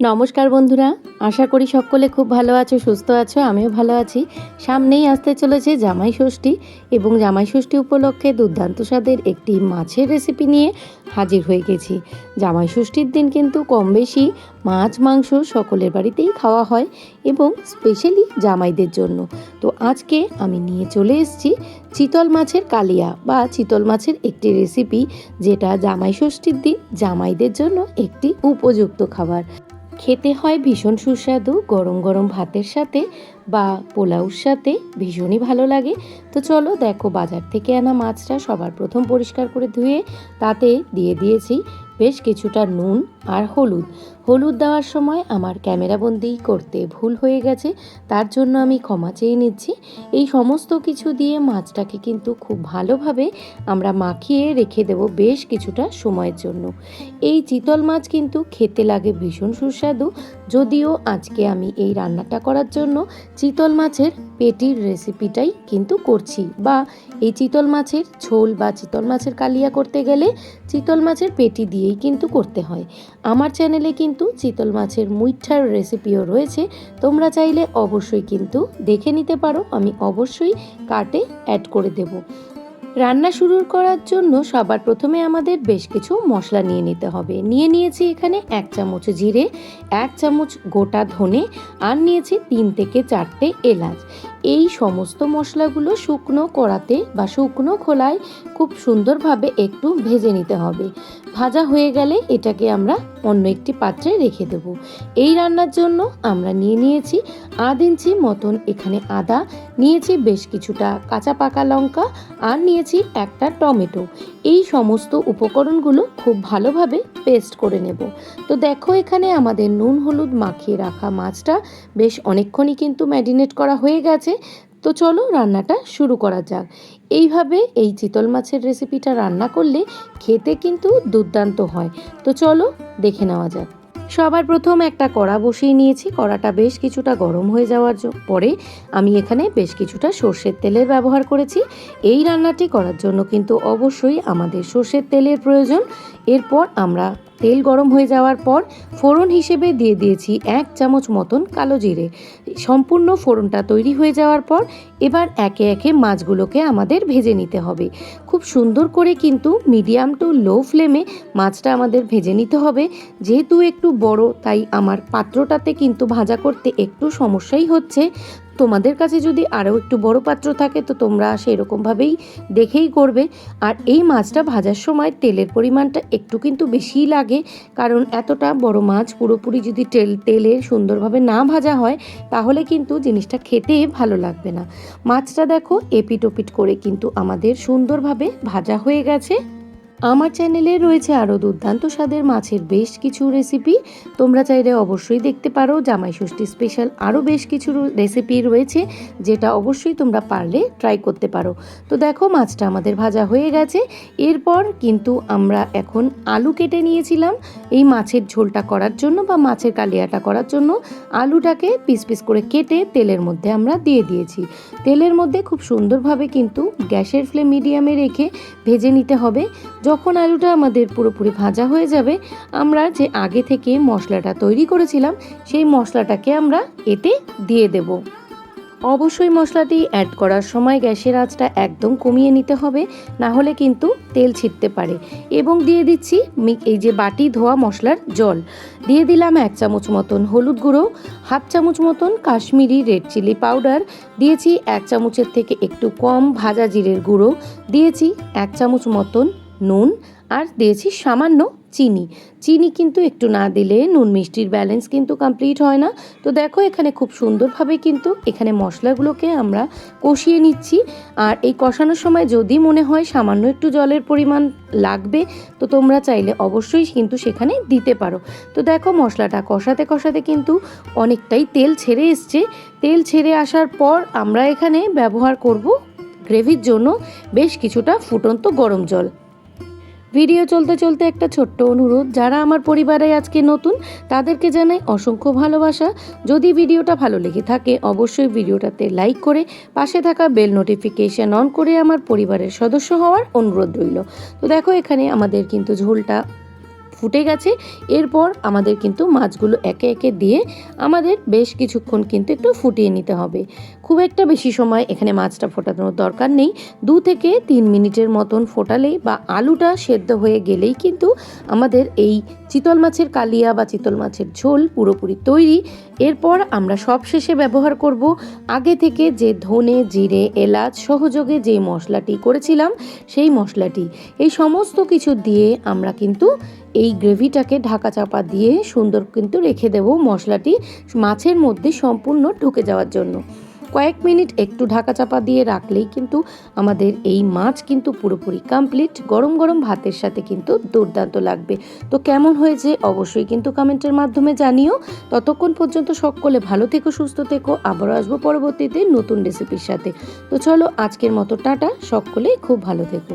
নমস্কার বন্ধুরা, আশা করি সকলে খুব ভালো আছো, সুস্থ আছো। আমিও ভালো আছি। সামনেই আসতে চলেছে জামাই ষষ্ঠী এবং জামাই ষষ্ঠী উপলক্ষে দুর্দান্ত স্বাদের একটি মাছের রেসিপি নিয়ে হাজির হয়ে গেছি। জামাই ষষ্ঠীর দিন কিন্তু কম বেশি মাছ মাংস সকলের বাড়িতেই খাওয়া হয় এবং স্পেশালি জামাইদের জন্য। তো আজকে আমি নিয়ে চলে এসেছি চিতল মাছের কালিয়া বা চিতল মাছের একটি রেসিপি, যেটা জামাই ষষ্ঠীর দিন জামাইদের জন্য একটি উপযুক্ত খাবার। খেতে হয় ভীষণ সুস্বাদু, গরম গরম ভাতের সাথে বা পোলাওর সাথে ভীষণই ভালো লাগে। তো চলো দেখো, বাজার থেকে আনা মাছটা সবার প্রথম পরিষ্কার করে ধুয়ে তাতে দিয়ে দিয়েছি বেশ কিছুটা নুন আর হলুদ। হলুদ দেওয়ার সময় আমার ক্যামেরাবন্দি করতে ভুল হয়ে গেছে, তার জন্য আমি ক্ষমা চেয়ে নিচ্ছি। এই সমস্ত কিছু দিয়ে মাছটাকে কিন্তু খুব ভালোভাবে আমরা মাখিয়ে রেখে দেব বেশ কিছুটা সময়ের জন্য। এই চিতল মাছ কিন্তু খেতে লাগে ভীষণ সুস্বাদু। যদিও আজকে আমি এই রান্নাটা করার জন্য চিতল মাছের পেটির রেসিপিটাই কিন্তু করছি, বা এই চিতল মাছের ঝোল বা চিতল মাছের কালিয়া করতে গেলে চিতল মাছের পেটি দিয়েই কিন্তু করতে হয়। আমার চ্যানেলে কিন্তু চিতল মাছের মুইঠার রেসিপিও রয়েছে, তোমরা চাইলে অবশ্যই কিন্তু দেখে নিতে পারো। আমি অবশ্যই কার্টে অ্যাড করে দেব। রান্না শুরু করার জন্য সবার প্রথমে আমাদের বেশ কিছু মশলা নিয়ে নিতে হবে। নিয়েছি এখানে 1 চামচ জিরে, 1 চামচ গোটা ধনে, আর নিয়েছি 3 থেকে 4টে এলাচ। এই সমস্ত মশলাগুলো শুকনো কড়াতে বা শুকনো খোলায় খুব সুন্দরভাবে একটু ভেজে নিতে হবে। ভাজা হয়ে গেলে এটাকে আমরা অন্য একটি পাত্রে রেখে দেব। এই রান্নার জন্য আমরা নিয়েছি 1/2 ইঞ্চি মতন এখানে আদা, নিয়েছি বেশ কিছুটা কাঁচা পাকা লঙ্কা, আর নিয়েছি একটা টমেটো। এই সমস্ত উপকরণগুলো খুব ভালোভাবে পেস্ট করে নেব। তো দেখো, এখানে আমাদের নুন হলুদ মাখিয়ে রাখা মাছটা বেশ অনেকক্ষণই কিন্তু ম্যারিনেট করা হয়ে গেছে। তো চলো রান্নাটা শুরু করা যাক। এইভাবে এই চিতল মাছের রেসিপিটা রান্না করলে খেতে কিন্তু দুর্দান্ত হয়। তো চলো দেখে নেওয়া যাক। সবার প্রথম একটা কড়া বসিয়ে নিয়েছি। কড়াটা বেশ কিছুটা গরম হয়ে যাওয়ার পরে আমি এখানে বেশ কিছুটা সর্ষের তেলের ব্যবহার করেছি। এই রান্নাটি করার জন্য কিন্তু অবশ্যই আমাদের সর্ষের তেলের প্রয়োজন। এরপর আমরা তেল গরম হয়ে যাওয়ার পর ফোড়ন হিসেবে দিয়ে দিয়েছি 1 চামচ মতন কালো জিরে। সম্পূর্ণ ফোড়নটা তৈরি হয়ে যাওয়ার পর এবার একে একে মাছগুলোকে আমাদের ভেজে নিতে হবে। খুব সুন্দর করে কিন্তু মিডিয়াম টু লো ফ্লেমে মাছটা আমাদের ভেজে নিতে হবে। যেহেতু একটু বড়, তাই আমার পাত্রটাতে কিন্তু ভাজা করতে একটু সমস্যাই হচ্ছে। তোমাদের কাছে যদি আরও একটু বড় পাত্র থাকে তো তোমরা সেরকমভাবেই দেখেই করবে। আর এই মাছটা ভাজার সময় তেলের পরিমাণটা একটু কিন্তু বেশিই লাগে, কারণ এতটা বড় মাছ পুরোপুরি যদি তেলে সুন্দরভাবে না ভাজা হয় তাহলে কিন্তু জিনিসটা খেতে ভালো লাগবে না। মাছটা দেখো এপিট ওপিট করে কিন্তু আমাদের সুন্দরভাবে ভাজা হয়ে গেছে। আমার চ্যানেলে রয়েছে আরও দুর্দান্ত স্বাদের মাছের বেশ কিছু রেসিপি, তোমরা চাইলে অবশ্যই দেখতে পারো। জামাই ষষ্ঠী স্পেশাল আরও বেশ কিছু রেসিপি রয়েছে, যেটা অবশ্যই তোমরা পারলে ট্রাই করতে পারো। তো দেখো, মাছটা আমাদের ভাজা হয়ে গেছে। এরপর কিন্তু আমরা এখন আলু কেটে নিয়েছিলাম এই মাছের ঝোলটা করার জন্য বা মাছের কালিয়াটা করার জন্য। আলুটাকে পিস পিস করে কেটে তেলের মধ্যে আমরা দিয়ে দিয়েছি। তেলের মধ্যে খুব সুন্দরভাবে কিন্তু গ্যাসের ফ্লেম মিডিয়ামে রেখে ভেজে নিতে হবে। যখন আলুটা আমাদের পুরোপুরি ভাজা হয়ে যাবে, আমরা যে আগে থেকে মশলাটা তৈরি করেছিলাম সেই মশলাটাকে আমরা এতে দিয়ে দেব। অবশ্যই মশলাটি অ্যাড করার সময় গ্যাসের আঁচটা একদম কমিয়ে নিতে হবে, না হলে কিন্তু তেল ছিটতে পারে। এবং দিয়ে দিচ্ছি এই যে বাটি ধোয়া মশলার জল। দিয়ে দিলাম 1 চামচ মতন হলুদ গুঁড়ো, 1/2 চামচ মতন কাশ্মীরি রেড চিলি পাউডার, দিয়েছি 1 চামচের থেকে একটু কম ভাজা জিরের গুঁড়ো, দিয়েছি 1 চামচ মতন নুন, আর দিয়েছি সামান্য চিনি। চিনি কিন্তু একটু না দিলে নুন মিষ্টির ব্যালেন্স কিন্তু কমপ্লিট হয় না। তো দেখো, এখানে খুব সুন্দরভাবে কিন্তু এখানে মশলাগুলোকে আমরা কষিয়ে নিচ্ছি। আর এই কষানোর সময় যদি মনে হয় সামান্য একটু জলের পরিমাণ লাগবে, তো তোমরা চাইলে অবশ্যই কিন্তু সেখানে দিতে পারো। তো দেখো, মশলাটা কষাতে কষাতে কিন্তু অনেকটাই তেল ছেড়ে এসছে। তেল ছেড়ে আসার পর আমরা এখানে ব্যবহার করব গ্রেভির জন্য বেশ কিছুটা ফুটন্ত গরম জল। ভিডিও চলতে চলতে একটা ছোট্ট অনুরোধ, যারা আমার পরিবারে আজকে নতুন তাদেরকে জানাই অসংখ্য ভালোবাসা। যদি ভিডিওটা ভালো লেগে থাকে অবশ্যই ভিডিওটাতে লাইক করে পাশে থাকা বেল নোটিফিকেশন অন করে আমার পরিবারের সদস্য হওয়ার অনুরোধ রইল। তো দেখো, এখানে আমাদের কিন্তু ঝোলটা ফুটে গেছে। এরপর আমাদের কিন্তু মাছগুলো একে একে দিয়ে আমাদের বেশ কিছুক্ষণ কিন্তু একটু ফুটিয়ে নিতে হবে। খুব একটা বেশি সময় এখানে মাছটা ফোটানোর দরকার নেই। 2 থেকে 3 মিনিটের মতন ফোটালেই বা আলুটা সেদ্ধ হয়ে গেলেই কিন্তু আমাদের এই চিতল মাছের কালিয়া বা চিতল মাছের ঝোল পুরোপুরি তৈরি। এরপর আমরা সবশেষে ব্যবহার করব আগে থেকে যে ধনে, জিরে, এলাচ সহযোগে যে মশলাটি করেছিলাম সেই মশলাটি। এই সমস্ত কিছু দিয়ে আমরা কিন্তু এই গ্রেভিটাকে ঢাকা চাপা দিয়ে সুন্দর কিন্তু রেখে দেব মশলাটি মাছের মধ্যে সম্পূর্ণ ঢুকে যাওয়ার জন্য। কয়েক মিনিট একটু ঢাকা চাপা দিয়ে রাখলেই কিন্তু আমাদের এই মাছ কিন্তু পুরোপুরি কমপ্লিট। গরম গরম ভাতের সাথে কিন্তু দুর্দান্ত লাগবে। তো কেমন হয়েছে অবশ্যই কিন্তু কমেন্টের মাধ্যমে জানিও। ততক্ষণ পর্যন্ত সকলে ভালো থেকো, সুস্থ থেকো। আবারও আসবো পরবর্তীতে নতুন রেসিপির সাথে। তো চলো আজকের মতো টাটা, সকলেই খুব ভালো থেকো।